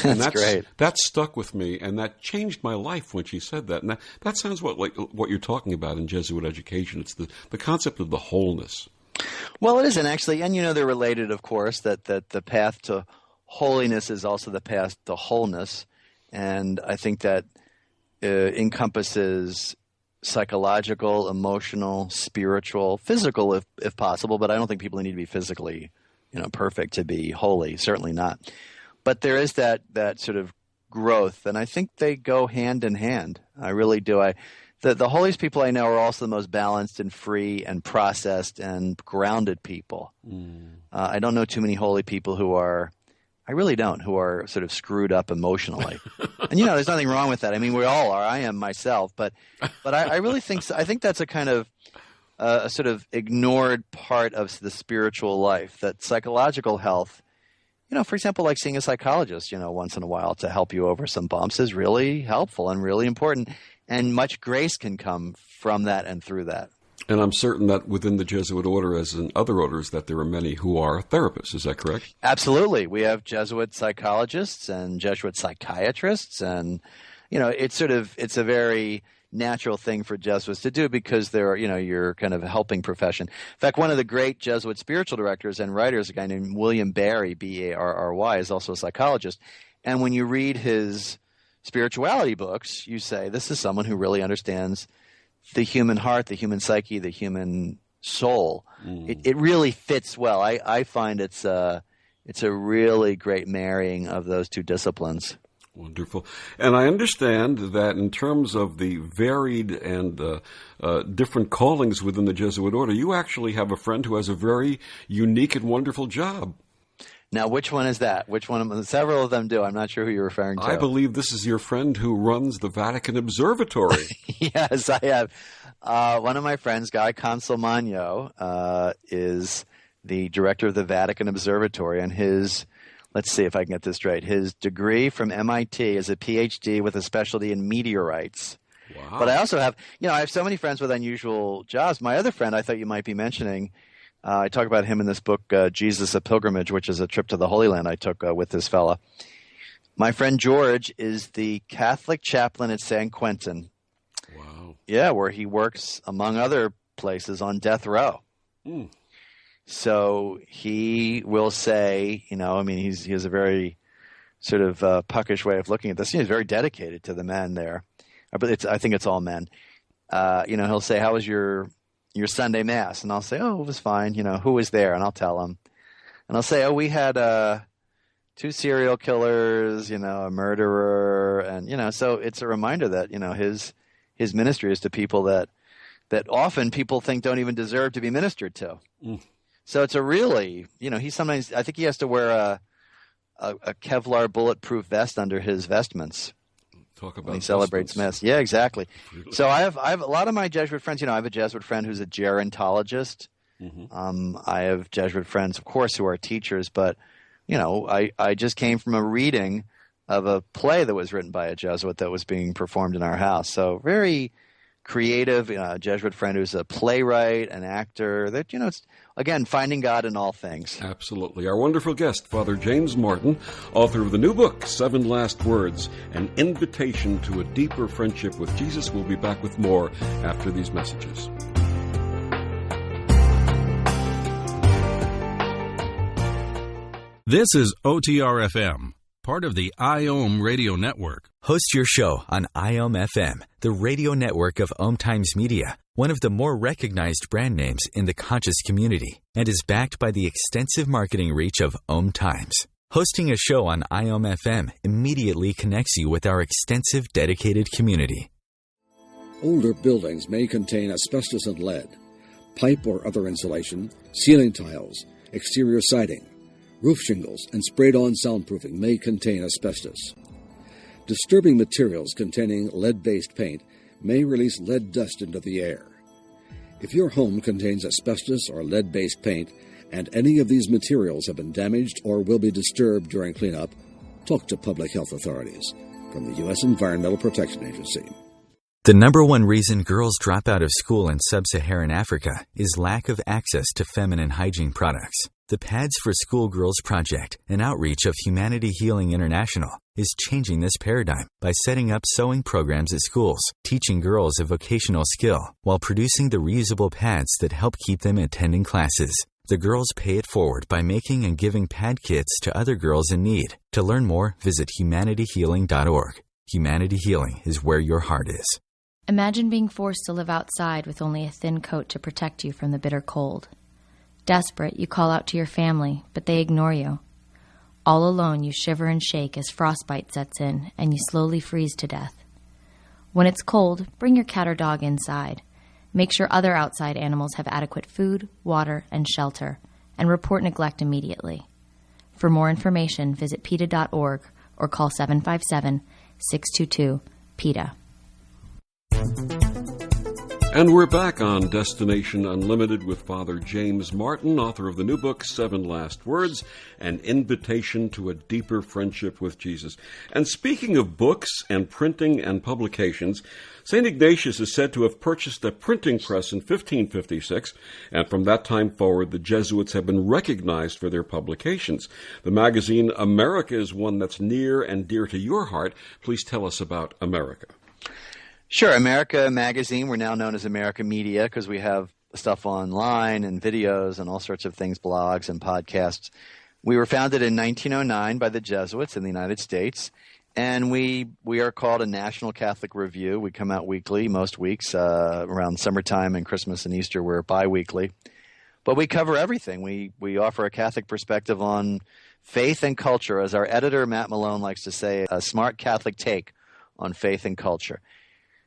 That's great. That stuck with me, and that changed my life when she said that. And that sounds like what you're talking about in Jesuit education. It's the concept of the wholeness. Well, it is, and actually, and they're related, of course, that the path to holiness is also the path to wholeness. And I think that encompasses psychological, emotional, spiritual, physical, if possible. But I don't think people need to be physically, perfect to be holy. Certainly not. But there is that sort of growth, and I think they go hand in hand. I really do. The holiest people I know are also the most balanced and free and processed and grounded people. I don't know too many holy people who are sort of screwed up emotionally. And, there's nothing wrong with that. We all are. I am myself. But I really think so. I think that's a kind of a sort of ignored part of the spiritual life, that psychological health, for example, like seeing a psychologist, once in a while to help you over some bumps is really helpful and really important. And much grace can come from that and through that. And I'm certain that within the Jesuit order, as in other orders, that there are many who are therapists. Is that correct? Absolutely. We have Jesuit psychologists and Jesuit psychiatrists. And, it's a very natural thing for Jesuits to do because they're, you're kind of a helping profession. In fact, one of the great Jesuit spiritual directors and writers, a guy named William Barry, B-A-R-R-Y, is also a psychologist. And when you read his spirituality books, you say this is someone who really understands the human heart, the human psyche, the human soul. It really fits well. I find it's a really great marrying of those two disciplines. Wonderful. And I understand that in terms of the varied and different callings within the Jesuit order, you actually have a friend who has a very unique and wonderful job. Now, which one is that? Which one? Several of them do. I'm not sure who you're referring to. I believe this is your friend who runs the Vatican Observatory. Yes, I have. One of my friends, Guy Consolmagno, is the director of the Vatican Observatory, and let's see if I can get this straight. His degree from MIT is a PhD with a specialty in meteorites. Wow. But I also have, I have so many friends with unusual jobs. My other friend I thought you might be mentioning, I talk about him in this book, Jesus, a Pilgrimage, which is a trip to the Holy Land I took with this fella. My friend George is the Catholic chaplain at San Quentin. Wow. Yeah, where he works, among other places, on death row. Mm. So he will say, he has a very sort of puckish way of looking at this. He's very dedicated to the men there. But I think it's all men. He'll say, how was your Sunday Mass? And I'll say, oh, it was fine. Who was there? And I'll tell him. And I'll say, oh, we had 2 serial killers, a murderer. And, so it's a reminder that, his ministry is to people that often people think don't even deserve to be ministered to. Mm. So it's a really, I think he has to wear a Kevlar bulletproof vest under his vestments. Talk about when he celebrates Mass. Yeah, exactly. Really? So I have a lot of my Jesuit friends. I have a Jesuit friend who's a gerontologist. Mm-hmm. I have Jesuit friends, of course, who are teachers. But I just came from a reading of a play that was written by a Jesuit that was being performed in our house. So very creative. A Jesuit friend who's a playwright, an actor. That it's again finding God in all things. Absolutely. Our wonderful guest, Father James Martin, author of the new book, 7 Last Words, An Invitation to a Deeper Friendship with Jesus. We'll be back with more after these messages. This is OTR-FM, part of the IOM Radio Network. Host your show on IOM FM, the radio network of OmTimes Media, one of the more recognized brand names in the conscious community, and is backed by the extensive marketing reach of OmTimes. Hosting a show on IOM FM immediately connects you with our extensive dedicated community. Older buildings may contain asbestos and lead, pipe or other insulation, ceiling tiles, exterior siding, roof shingles, and sprayed-on soundproofing may contain asbestos. Disturbing materials containing lead-based paint may release lead dust into the air. If your home contains asbestos or lead-based paint, and any of these materials have been damaged or will be disturbed during cleanup, talk to public health authorities. From the U.S. Environmental Protection Agency. The number one reason girls drop out of school in sub-Saharan Africa is lack of access to feminine hygiene products. The Pads for Schoolgirls Project, an outreach of Humanity Healing International, is changing this paradigm by setting up sewing programs at schools, teaching girls a vocational skill, while producing the reusable pads that help keep them attending classes. The girls pay it forward by making and giving pad kits to other girls in need. To learn more, visit humanityhealing.org. Humanity Healing is where your heart is. Imagine being forced to live outside with only a thin coat to protect you from the bitter cold. Desperate, you call out to your family, but they ignore you. All alone, you shiver and shake as frostbite sets in and you slowly freeze to death. When it's cold, bring your cat or dog inside. Make sure other outside animals have adequate food, water, and shelter, and report neglect immediately. For more information, visit PETA.org or call 757-622-PETA. And we're back on Destination Unlimited with Father James Martin, author of the new book, 7 Last Words, An Invitation to a Deeper Friendship with Jesus. And speaking of books and printing and publications, St. Ignatius is said to have purchased a printing press in 1556, and from that time forward, the Jesuits have been recognized for their publications. The magazine America is one that's near and dear to your heart. Please tell us about America. Sure. America Magazine, we're now known as America Media because we have stuff online and videos and all sorts of things, blogs and podcasts. We were founded in 1909 by the Jesuits in the United States. And we are called a National Catholic Review. We come out weekly most weeks. Around summertime and Christmas and Easter, we're bi-weekly. But we cover everything. We offer a Catholic perspective on faith and culture. As our editor, Matt Malone, likes to say, a smart Catholic take on faith and culture.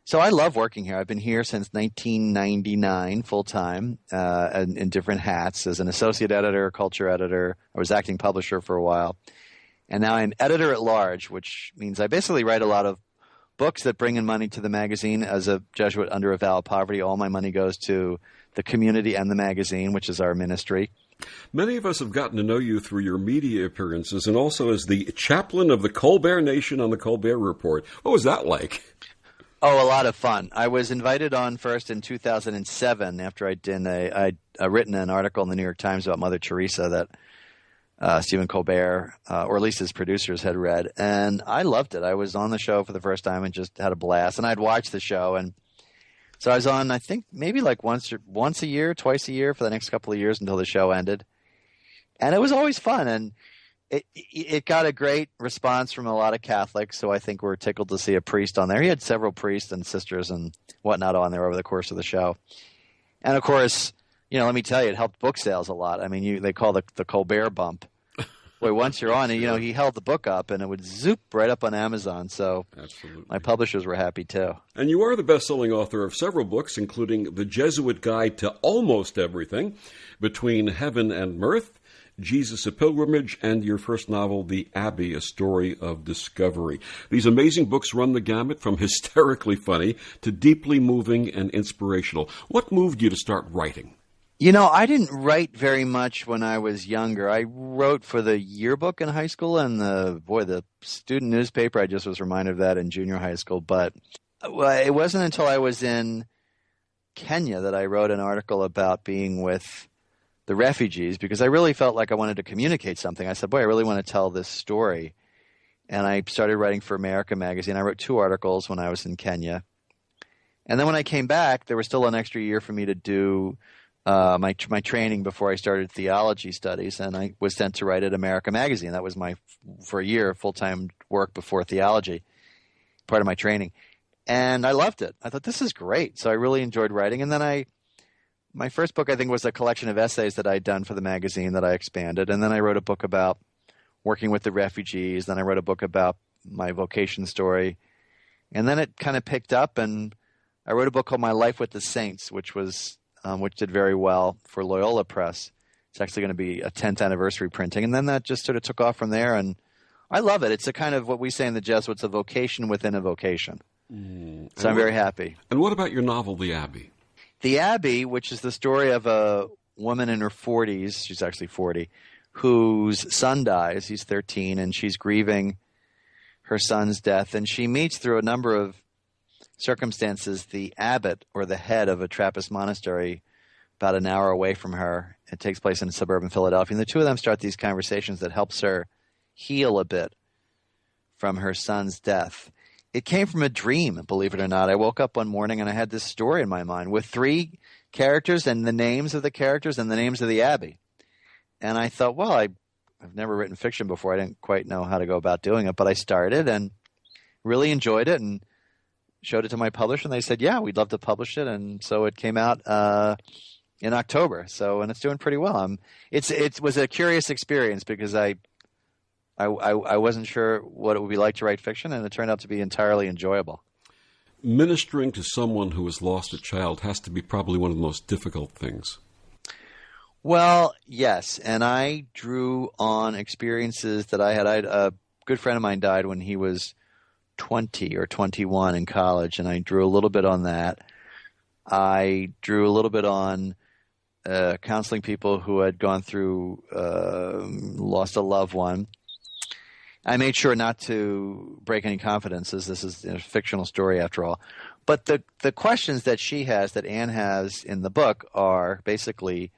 So I love working here. I've been here since 1999 full-time in different hats as an associate editor, culture editor. I was acting publisher for a while. And now I'm editor-at-large, which means I basically write a lot of books that bring in money to the magazine. As a Jesuit under a vow of poverty, all my money goes to the community and the magazine, which is our ministry. Many of us have gotten to know you through your media appearances and also as the chaplain of the Colbert Nation on the Colbert Report. What was that like? Oh, a lot of fun. I was invited on first in 2007 after I'd written an article in the New York Times about Mother Teresa that Stephen Colbert, or at least his producers, had read. And I loved it. I was on the show for the first time and just had a blast. And I'd watched the show. And so I was on, I think, maybe like once a year, twice a year for the next couple of years until the show ended. And it was always fun. And it got a great response from a lot of Catholics. So I think we're tickled to see a priest on there. He had several priests and sisters and whatnot on there over the course of the show. And, of course, let me tell you, it helped book sales a lot. I mean, they call the Colbert bump. Boy, once you're on, he held the book up, and it would zoop right up on Amazon. So absolutely, my publishers were happy, too. And you are the best-selling author of several books, including The Jesuit Guide to Almost Everything, Between Heaven and Mirth, Jesus, a Pilgrimage, and your first novel, The Abbey, A Story of Discovery. These amazing books run the gamut from hysterically funny to deeply moving and inspirational. What moved you to start writing? I didn't write very much when I was younger. I wrote for the yearbook in high school and the student newspaper. I just was reminded of that in junior high school. But it wasn't until I was in Kenya that I wrote an article about being with the refugees because I really felt like I wanted to communicate something. I said, boy, I really want to tell this story. And I started writing for America magazine. I wrote 2 articles when I was in Kenya. And then when I came back, there was still an extra year for me to do my training before I started theology studies, and I was sent to write at America magazine. That was for a year, full-time work before theology, part of my training. And I loved it. I thought, this is great. So I really enjoyed writing. And then my first book, I think, was a collection of essays that I'd done for the magazine that I expanded. And then I wrote a book about working with the refugees. Then I wrote a book about my vocation story. And then it kind of picked up, and I wrote a book called My Life with the Saints, which did very well for Loyola Press. It's actually going to be a 10th anniversary printing. And then that just sort of took off from there. And I love it. It's a kind of what we say in the Jesuits, a vocation within a vocation. So I'm very happy. And what about your novel, The Abbey? The Abbey, which is the story of a woman in her 40s, she's actually 40, whose son dies. He's 13, and she's grieving her son's death. And she meets through a number of circumstances the abbot or the head of a Trappist monastery about an hour away from her. It takes place in suburban Philadelphia. And the two of them start these conversations that helps her heal a bit from her son's death. It came from a dream, believe it or not. I woke up one morning and I had this story in my mind with 3 characters and the names of the characters and the names of the abbey. And I thought, well, I've never written fiction before. I didn't quite know how to go about doing it, but I started and really enjoyed it and showed it to my publisher, and they said, yeah, we'd love to publish it. And so it came out in October. And it's doing pretty well. It was a curious experience because I wasn't sure what it would be like to write fiction, and it turned out to be entirely enjoyable. Ministering to someone who has lost a child has to be probably one of the most difficult things. Well, yes, and I drew on experiences that I had. A good friend of mine died when he was 20 or 21 in college, and I drew a little bit on that. I drew a little bit on counseling people who had gone through lost a loved one. I made sure not to break any confidences. This is a fictional story after all. But the questions that she has, that Anne has in the book, are basically,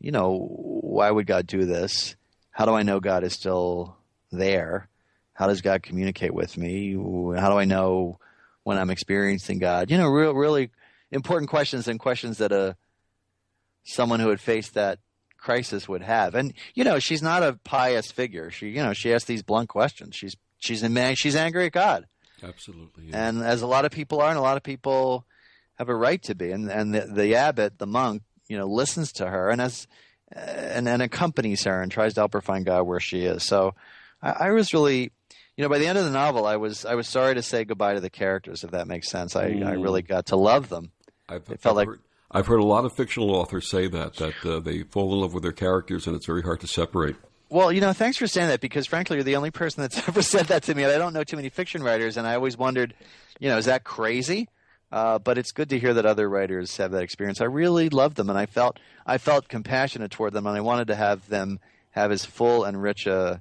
why would God do this? How do I know God is still there? How does God communicate with me? How do I know when I'm experiencing God? Really important questions, and questions that someone who had faced that crisis would have. And, she's not a pious figure. She asks these blunt questions. She's she's angry at God. Absolutely. Yeah. And as a lot of people are, and a lot of people have a right to be. And the abbot, the monk, listens to her and accompanies her and tries to help her find God where she is. So I was really, by the end of the novel, I was sorry to say goodbye to the characters, if that makes sense. I really got to love them. I've heard a lot of fictional authors say that they fall in love with their characters and it's very hard to separate. Well, thanks for saying that, because frankly, you're the only person that's ever said that to me. And I don't know too many fiction writers, and I always wondered, is that crazy? But it's good to hear that other writers have that experience. I really loved them, and I felt compassionate toward them, and I wanted to have them have as full and rich a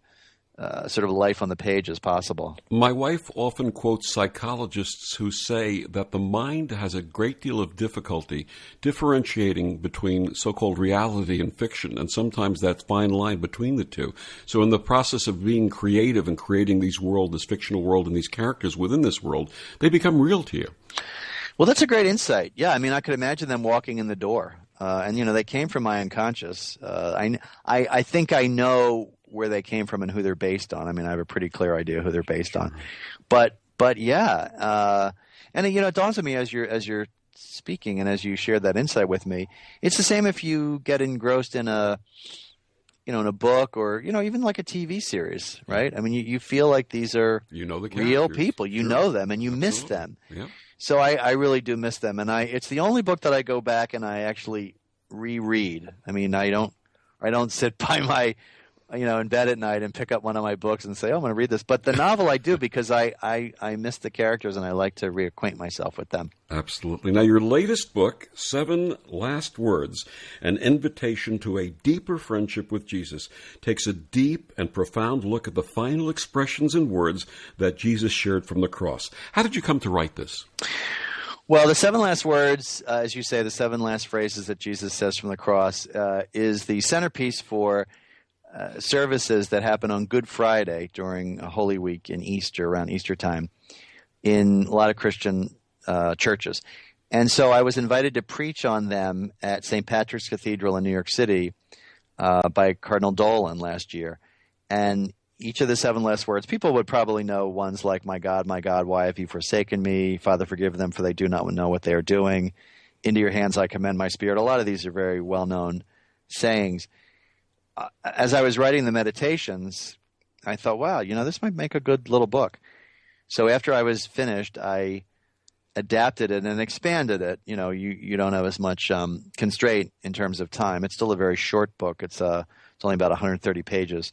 sort of life on the page as possible. My wife often quotes psychologists who say that the mind has a great deal of difficulty differentiating between so-called reality and fiction, and sometimes that fine line between the two. So in the process of being creative and creating this fictional world and these characters within this world, they become real to you. Well, that's a great insight. Yeah, I could imagine them walking in the door. And they came from my unconscious. I think I know where they came from and who they're based on. I have a pretty clear idea who they're based on. But yeah. And it dawns on me as you're speaking and as you shared that insight with me, it's the same if you get engrossed in a book or, even like a TV series, right? You feel like these are the real people. You know them and you miss them. Yeah. So I really do miss them. And it's the only book that I go back and I actually reread. I don't sit by my, in bed at night and pick up one of my books and say, I'm going to read this. But the novel I do, because I miss the characters and I like to reacquaint myself with them. Absolutely. Now, your latest book, 7 Last Words, An Invitation to a Deeper Friendship with Jesus, takes a deep and profound look at the final expressions and words that Jesus shared from the cross. How did you come to write this? Well, the 7 last words, as you say, the 7 last phrases that Jesus says from the cross, is the centerpiece for services that happen on Good Friday during Holy Week in Easter, around Easter time, in a lot of Christian churches. And so I was invited to preach on them at St. Patrick's Cathedral in New York City by Cardinal Dolan last year. And each of the 7 last words, people would probably know ones like, my God, why have you forsaken me? Father, forgive them, for they do not know what they are doing. Into your hands I commend my spirit. A lot of these are very well-known sayings. As I was writing the meditations, I thought, wow, this might make a good little book. So after I was finished, I adapted it and expanded it. You don't have as much constraint in terms of time. It's still a very short book. It's only about 130 pages.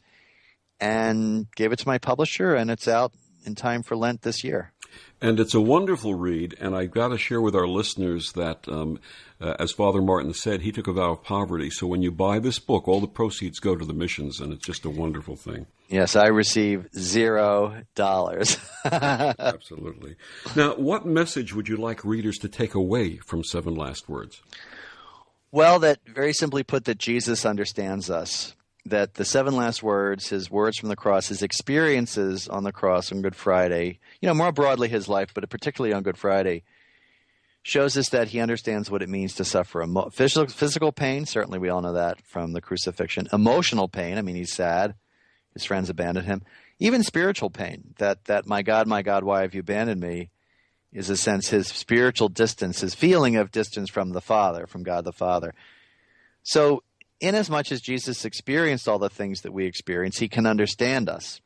And gave it to my publisher, and it's out in time for Lent this year. And it's a wonderful read, and I've got to share with our listeners that, as Father Martin said, he took a vow of poverty. So when you buy this book, all the proceeds go to the missions, and it's just a wonderful thing. Yes, I receive $0. Absolutely. Now, what message would you like readers to take away from 7 Last Words? Well, that very simply put, that Jesus understands us. That the 7 last words, his words from the cross, his experiences on the cross on Good Friday, more broadly his life, but particularly on Good Friday, shows us that he understands what it means to suffer. Physical pain, certainly we all know that from the crucifixion. Emotional pain, he's sad. His friends abandoned him. Even spiritual pain, that my God, why have you abandoned me, is a sense his spiritual distance, his feeling of distance from the Father, from God the Father. So, inasmuch as Jesus experienced all the things that we experience, he can understand us.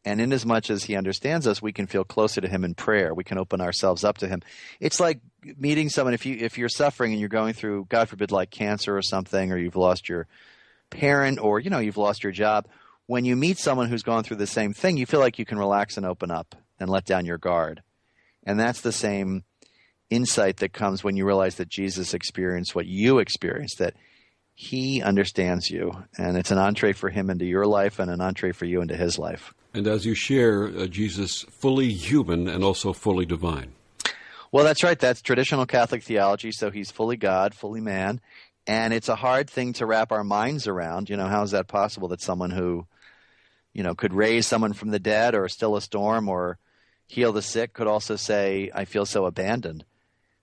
And inasmuch as he understands us, we can feel closer to him in prayer. We can open ourselves up to him. It's like meeting someone, if you're suffering and you're going through, God forbid, like cancer or something, or you've lost your parent, or, you've lost your job. When you meet someone who's gone through the same thing, you feel like you can relax and open up and let down your guard. And that's the same insight that comes when you realize that Jesus experienced what you experienced, that he understands you, and it's an entree for him into your life and an entree for you into his life. And as you share, Jesus fully human and also fully divine. Well, that's right. That's traditional Catholic theology. So he's fully God, fully man. And it's a hard thing to wrap our minds around. How is that possible that someone who, could raise someone from the dead or still a storm or heal the sick could also say, I feel so abandoned.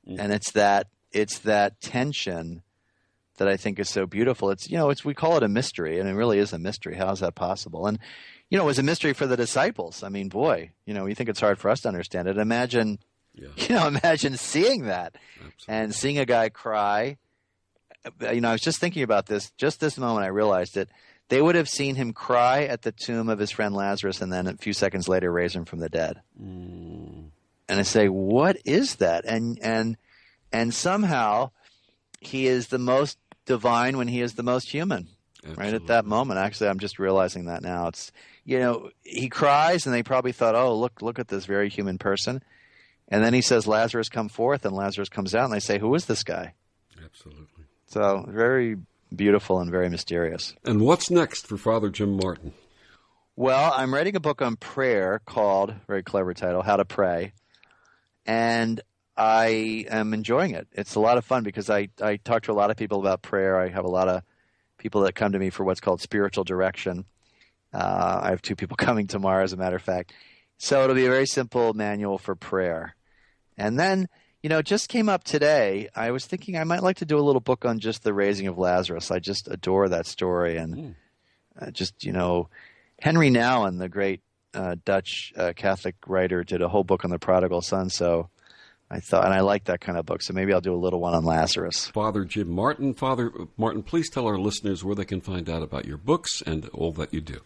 Mm-hmm. And it's that tension that I think is so beautiful. It's, we call it a mystery, and it really is a mystery. How is that possible? And, it was a mystery for the disciples. I mean, boy, you think it's hard for us to understand it. Imagine, imagine seeing that. Absolutely. And seeing a guy cry. I was just thinking about this. Just this moment, I realized it. They would have seen him cry at the tomb of his friend Lazarus, and then a few seconds later raise him from the dead. And I say, what is that? And somehow he is the most divine when he is the most human. Absolutely. Right at that moment. Actually, I'm just realizing that now. It's, he cries, and they probably thought, oh, look at this very human person. And then he says, Lazarus, come forth, and Lazarus comes out, and they say, who is this guy? Absolutely. So very beautiful and very mysterious. And what's next for Father Jim Martin? Well, I'm writing a book on prayer called, very clever title, How to Pray. And I am enjoying it. It's a lot of fun because I talk to a lot of people about prayer. I have a lot of people that come to me for what's called spiritual direction. I have 2 people coming tomorrow, as a matter of fact. So it'll be a very simple manual for prayer. And then, it just came up today. I was thinking I might like to do a little book on just the raising of Lazarus. I just adore that story. And Henry Nouwen, the great Dutch Catholic writer, did a whole book on the prodigal son. So I thought, and I like that kind of book, so maybe I'll do a little one on Lazarus. Father Jim Martin. Father Martin, please tell our listeners where they can find out about your books and all that you do.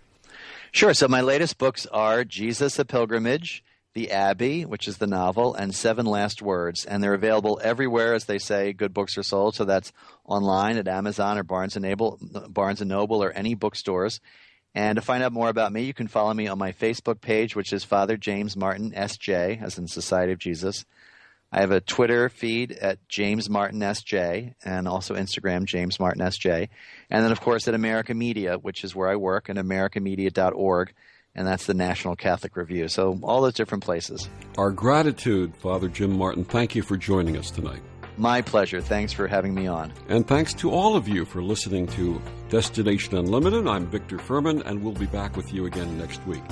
Sure. So my latest books are Jesus, a Pilgrimage, The Abbey, which is the novel, and 7 Last Words. And they're available everywhere, as they say, good books are sold. So that's online at Amazon or Barnes & Noble or any bookstores. And to find out more about me, you can follow me on my Facebook page, which is Father James Martin, S.J., as in Society of Jesus. I have a Twitter feed at James Martin S.J. and also Instagram, James Martin S.J. And then, of course, at America Media, which is where I work, and americamedia.org, and that's the National Catholic Review. So all those different places. Our gratitude, Father Jim Martin. Thank you for joining us tonight. My pleasure. Thanks for having me on. And thanks to all of you for listening to Destination Unlimited. I'm Victor Furman, and we'll be back with you again next week.